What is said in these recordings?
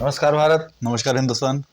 नमस्कार भारत। नमस्कार हिंदुस्तान।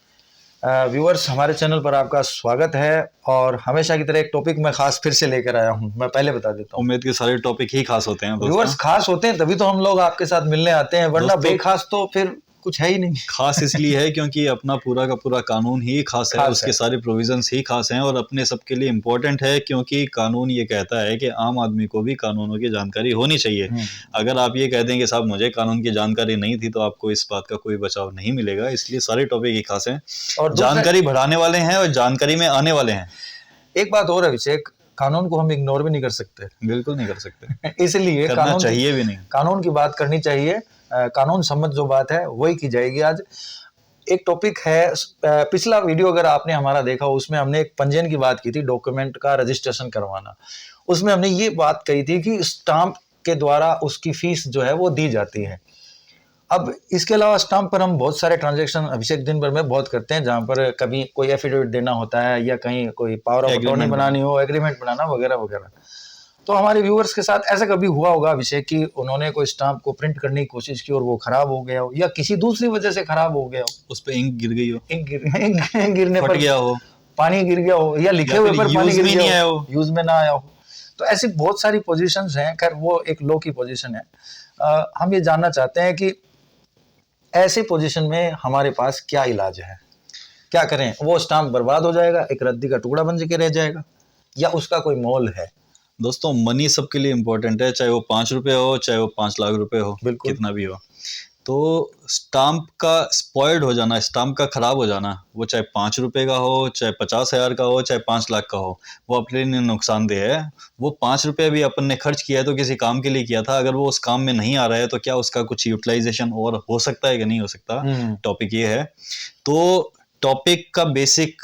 व्यूअर्स, हमारे चैनल पर आपका स्वागत है और हमेशा की तरह एक टॉपिक मैं खास फिर से लेकर आया हूं। मैं पहले बता देता हूं, उम्मीद के सारे टॉपिक ही खास होते हैं व्यूअर्स दोस्तों। खास होते हैं तभी तो हम लोग आपके साथ मिलने आते हैं, वरना दोस्तों बेखास तो फिर कुछ है ही नहीं। खास इसलिए है क्योंकि अपना पूरा का पूरा कानून ही खास है, खास उसके है। सारे प्रोविजंस ही खास हैं और अपने सबके लिए इम्पोर्टेंट है, क्योंकि कानून ये कहता है कि आम आदमी को भी कानूनों की जानकारी होनी चाहिए। अगर आप ये कहते हैं कि साहब मुझे कानून की जानकारी नहीं थी, तो आपको इस बात का कोई बचाव नहीं मिलेगा। इसलिए सारे टॉपिक ही खास हैं, और जानकारी बढ़ाने वाले हैं और जानकारी में आने वाले हैं। एक बात और है अभिषेक, कानून को हम इग्नोर भी नहीं कर सकते। बिल्कुल नहीं कर सकते, इसलिए करना चाहिए भी नहीं। कानून की बात करनी चाहिए। कानून सम्मत जो बात है वही की जाएगी। आज एक टॉपिक है, पिछला वीडियो अगर आपने हमारा देखा उसमें हमने एक पंजीयन की बात की थी, डॉक्यूमेंट का रजिस्ट्रेशन करवाना। उसमें हमने ये बात कही थी कि स्टाम्प के द्वारा उसकी फीस जो है वो दी जाती है। अब इसके अलावा स्टाम्प पर हम बहुत सारे ट्रांजैक्शन अभिषेक दिन भर में बहुत करते हैं, जहाँ पर कभी कोई एफिडेविट देना होता है या कहीं कोई पावर ऑफ अटॉर्नी बनानी हो, एग्रीमेंट बनाना वगैरह वगैरह। तो हमारे व्यूअर्स के साथ ऐसा कभी हुआ होगा अभिषेक कि उन्होंने कोई स्टाम्प को प्रिंट करने की कोशिश की और वो खराब हो गया हो या किसी दूसरी वजह से खराब हो गया हो, उस पे इंक गिर गई हो, इंक गिरने फट पर गया हो, पानी गिर गया हो या लिखे हुए पर पानी गिर नहीं गया आया हो, यूज में ना आया हो। तो ऐसी बहुत सारी पोजीशंस हैं। खैर वो एक लो की पोजीशन है। हम ये जानना चाहते हैं कि ऐसी पोजीशन में हमारे पास क्या इलाज है, क्या करें? वो स्टाम्प बर्बाद हो जाएगा, एक रद्दी का टुकड़ा बन के रह जाएगा, या उसका कोई मोल है? दोस्तों मनी सबके लिए इम्पोर्टेंट है, चाहे वो 5 रुपये हो, चाहे वो 5 लाख रुपए हो, कितना भी हो। तो स्टाम्प का स्पॉइल्ड हो जाना, स्टाम्प का खराब हो जाना, वो चाहे 5 रुपये का हो, चाहे 50,000 का हो, चाहे 5 लाख का हो, वो अपने लिए नुकसानदेह है। वो 5 रुपये भी अपन ने खर्च किया है तो किसी काम के लिए किया था, अगर वो उस काम में नहीं आ रहा है तो क्या उसका कुछ यूटिलाइजेशन और हो सकता है कि नहीं हो सकता? टॉपिक ये है। तो टॉपिक का बेसिक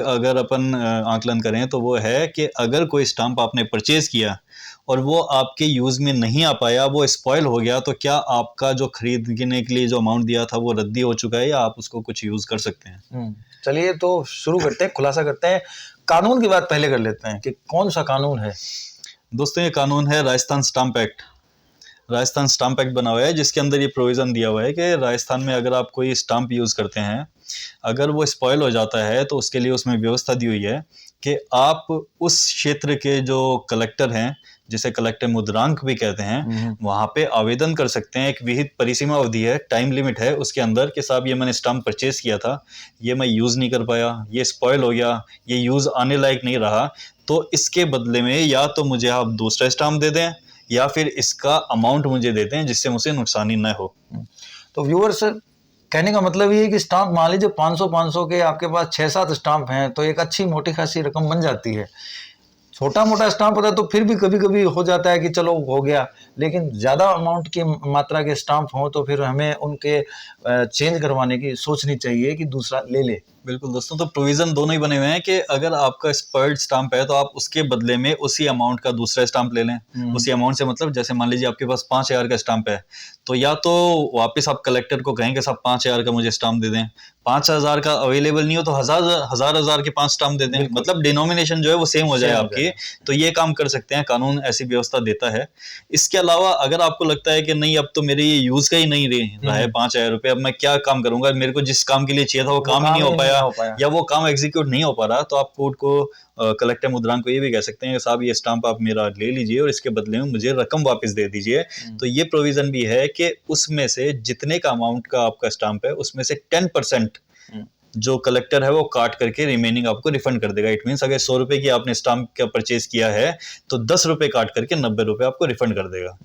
अगर अपन आकलन करें तो वो है कि अगर कोई स्टाम्प आपने परचेज किया और वो आपके यूज में नहीं आ पाया, वो स्पॉइल हो गया, तो क्या आपका जो खरीदने के लिए जो अमाउंट दिया था वो रद्दी हो चुका है या आप उसको कुछ यूज कर सकते हैं? चलिए तो शुरू करते हैं, खुलासा करते हैं। कानून की बात पहले कर लेते हैं कि कौन सा कानून है। दोस्तों ये कानून है Rajasthan stamp act. Rajasthan stamp act बना हुआ है जिसके अंदर ये प्रोविज़न दिया हुआ है कि राजस्थान में अगर आप कोई स्टाम्प यूज़ करते हैं, अगर वो स्पॉइल हो जाता है तो उसके लिए उसमें व्यवस्था दी हुई है कि आप उस क्षेत्र के जो कलेक्टर हैं, जिसे कलेक्टर मुद्रांक भी कहते हैं, वहाँ पे आवेदन कर सकते हैं। एक विहित परिसीमा अवधि है, टाइम लिमिट है उसके अंदर कि साहब ये मैंने स्टाम्प परचेज किया था, ये मैं यूज़ नहीं कर पाया, ये स्पॉइल हो गया, ये यूज़ आने लायक नहीं रहा, तो इसके बदले में या तो मुझे आप दूसरा स्टाम्प दे दें या फिर इसका अमाउंट मुझे देते हैं जिससे मुझे नुकसान ही न हो। तो व्यूअर्स, कहने का मतलब ये है कि स्टाम्प मान लीजिए 500 के आपके पास 6-7 स्टाम्प हैं तो एक अच्छी मोटी खासी रकम बन जाती है। छोटा मोटा स्टाम्प होता है तो फिर भी कभी कभी हो जाता है कि चलो हो गया, लेकिन ज़्यादा अमाउंट की मात्रा के स्टाम्प हों तो फिर हमें उनके चेंज करवाने की सोचनी चाहिए कि दूसरा ले ले। बिल्कुल दोस्तों, तो प्रोविजन दोनों ही बने हुए हैं कि अगर आपका स्पर्ड स्टाम्प है तो आप उसके बदले में उसी अमाउंट का दूसरा स्टाम्प ले लें। उसी अमाउंट से मतलब जैसे मान लीजिए आपके पास 5,000 का स्टाम्प है, तो या तो वापस आप कलेक्टर को कहें कि साहब 5,000 का मुझे स्टाम्प दे दें, 5,000 का अवेलेबल नहीं हो तो हजार के 5 स्टाम्प दे दें, मतलब डिनोमिनेशन जो है वो सेम हो जाए आपकी। तो ये काम कर सकते हैं, कानून ऐसी व्यवस्था देता है। इसके अलावा अगर आपको लगता है कि नहीं अब तो मेरे ये यूज का ही नहीं रहा है 5,000 रुपये, अब मैं क्या काम करूंगा, मेरे को जिस काम के लिए चाहिए था वो काम ही नहीं हो पाया या वो काम एग्जीक्यूट नहीं हो पा रहा, तो आप कोर्ट को कलेक्टर मुद्रांक को ये भी कह सकते हैं कि साहब ये स्टाम्प आप मेरा ले लीजिए और इसके बदले में मुझे रकम वापस दे दीजिए। तो ये प्रोविजन भी है कि उसमें से जितने का अमाउंट का आपका स्टाम्प है उसमें से 10% जो कलेक्टर है वो काट करके रिमेनिंग आपको रिफंड कर देगा। इट मीन्स अगर 100 रुपए की आपने स्टाम्प का परचेज किया है तो 10 रुपए काट करके 90 रुपए आपको रिफंड कर देगा।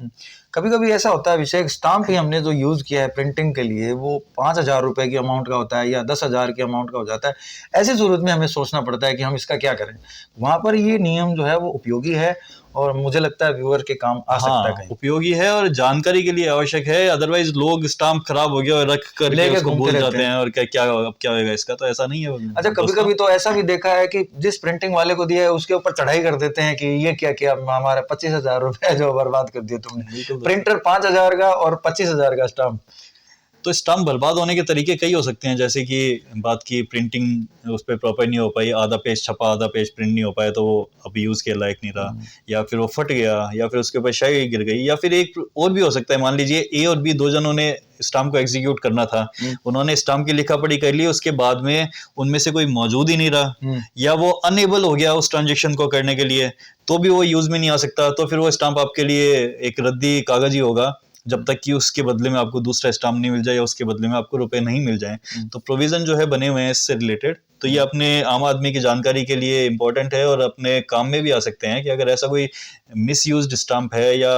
कभी कभी ऐसा होता है अभिषेक, स्टाम्प ही हमने जो यूज किया है प्रिंटिंग के लिए वो 5,000 रुपए की अमाउंट का होता है या 10,000 के अमाउंट का हो जाता है। ऐसी सूरत में हमें सोचना पड़ता है कि हम इसका क्या करें। वहां पर ये नियम जो है वो उपयोगी है और मुझे लगता है व्यूअर के काम आ सकता है कहीं। उपयोगी है और जानकारी के लिए आवश्यक है, अदरवाइज लोग स्टाम्प खराब हो गया और रख करके उसको भूल जाते हैं और क्या होगा इसका, तो ऐसा नहीं है। अच्छा, कभी कभी तो ऐसा भी देखा है कि जिस प्रिंटिंग वाले को दिया है उसके ऊपर चढ़ाई कर देते हैं कि ये क्या किया, हमारा 25,000 रुपए जो बर्बाद कर दिए तुमने। प्रिंटर 5,000 का और 25,000 का स्टाम्प। तो स्टाम्प बर्बाद होने के तरीके कई हो सकते हैं, जैसे कि बात की प्रिंटिंग उस पर प्रॉपर नहीं हो पाई, आधा पेज छपा आधा पेज प्रिंट नहीं हो पाया तो वो अब यूज़ के लायक नहीं रहा, या फिर वो फट गया, या फिर उसके ऊपर शाई गिर गई, या फिर एक और भी हो सकता है, मान लीजिए ए और बी दो जनों ने स्टाम्प को एग्जीक्यूट करना था, उन्होंने स्टाम्प की लिखा पढ़ी कर ली, उसके बाद में उनमें से कोई मौजूद ही नहीं रहा, या वो अनएबल हो गया उस ट्रांजेक्शन को करने के लिए, तो भी वो यूज में नहीं आ सकता, तो फिर वो स्टाम्प आपके लिए एक रद्दी कागज ही होगा जब तक कि उसके बदले में आपको दूसरा स्टाम्प नहीं मिल जाए या उसके बदले में आपको रुपए नहीं मिल जाए। तो प्रोविजन जो है बने हुए हैं इससे रिलेटेड, तो ये अपने आम आदमी की जानकारी के लिए इम्पोर्टेंट है और अपने काम में भी आ सकते हैं कि अगर ऐसा कोई मिसयूज्ड स्टाम्प है या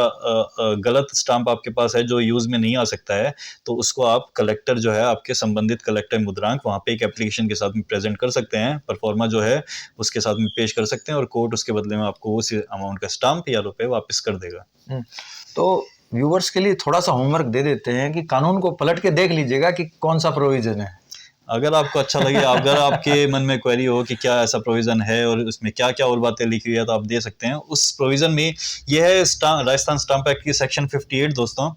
गलत स्टाम्प आपके पास है जो यूज में नहीं आ सकता है, तो उसको आप कलेक्टर जो है आपके संबंधित कलेक्टर मुद्रांक वहाँ पे एक एप्लीकेशन के साथ में प्रेजेंट कर सकते हैं, परफॉर्मा जो है उसके साथ में पेश कर सकते हैं और कोर्ट उसके बदले में आपको उस अमाउंट का स्टाम्प या रुपए वापस कर देगा। तो व्यूवर्स के लिए थोड़ा सा होमवर्क दे देते हैं कि कानून को पलट के देख लीजिएगा कि कौन सा प्रोविजन है। अगर आपको अच्छा लगे, अगर आपके मन में क्वेरी हो कि क्या ऐसा प्रोविजन है और उसमें क्या क्या और बातें लिखी हुई है, तो आप दे सकते हैं। उस प्रोविजन में यह है राजस्थान स्टाम्प एक्ट की सेक्शन 58 दोस्तों।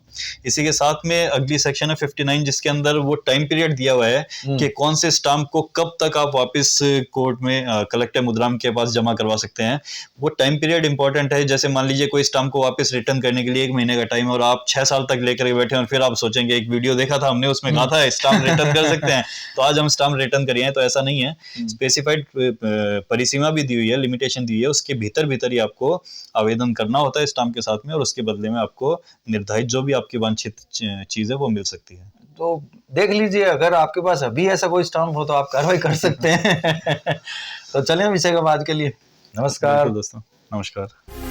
इसी के साथ में अगली सेक्शन है 59, जिसके अंदर वो टाइम पीरियड दिया हुआ है कि कौन से स्टाम्प को कब तक आप वापस कोर्ट में कलेक्टर मुद्रांक के पास जमा करवा सकते हैं। वो टाइम पीरियड इंपॉर्टेंट है। जैसे मान लीजिए कोई स्टाम्प को वापस रिटर्न करने के लिए 1 महीने का टाइम है और आप 6 साल तक लेकर बैठे और फिर आप सोचेंगे एक वीडियो देखा था हमने, उसमें कहा था स्टाम्प रिटर्न कर सकते हैं, तो आज हम स्टाम्प रिटर्न करिए, तो ऐसा नहीं है। स्पेसिफाइड परिसीमा भी दी हुई है, लिमिटेशन दी हुई है, उसके भीतर ही आपको आवेदन करना होता है स्टाम्प के साथ में और उसके बदले में आपको निर्धारित जो भी आपकी वांछित चीज है वो मिल सकती है। तो देख लीजिए, अगर आपके पास अभी ऐसा कोई स्टाम्प हो तो आप कार्रवाई कर सकते हैं। तो चलें विषय का बात के लिए। नमस्कार दोस्तों, नमस्कार।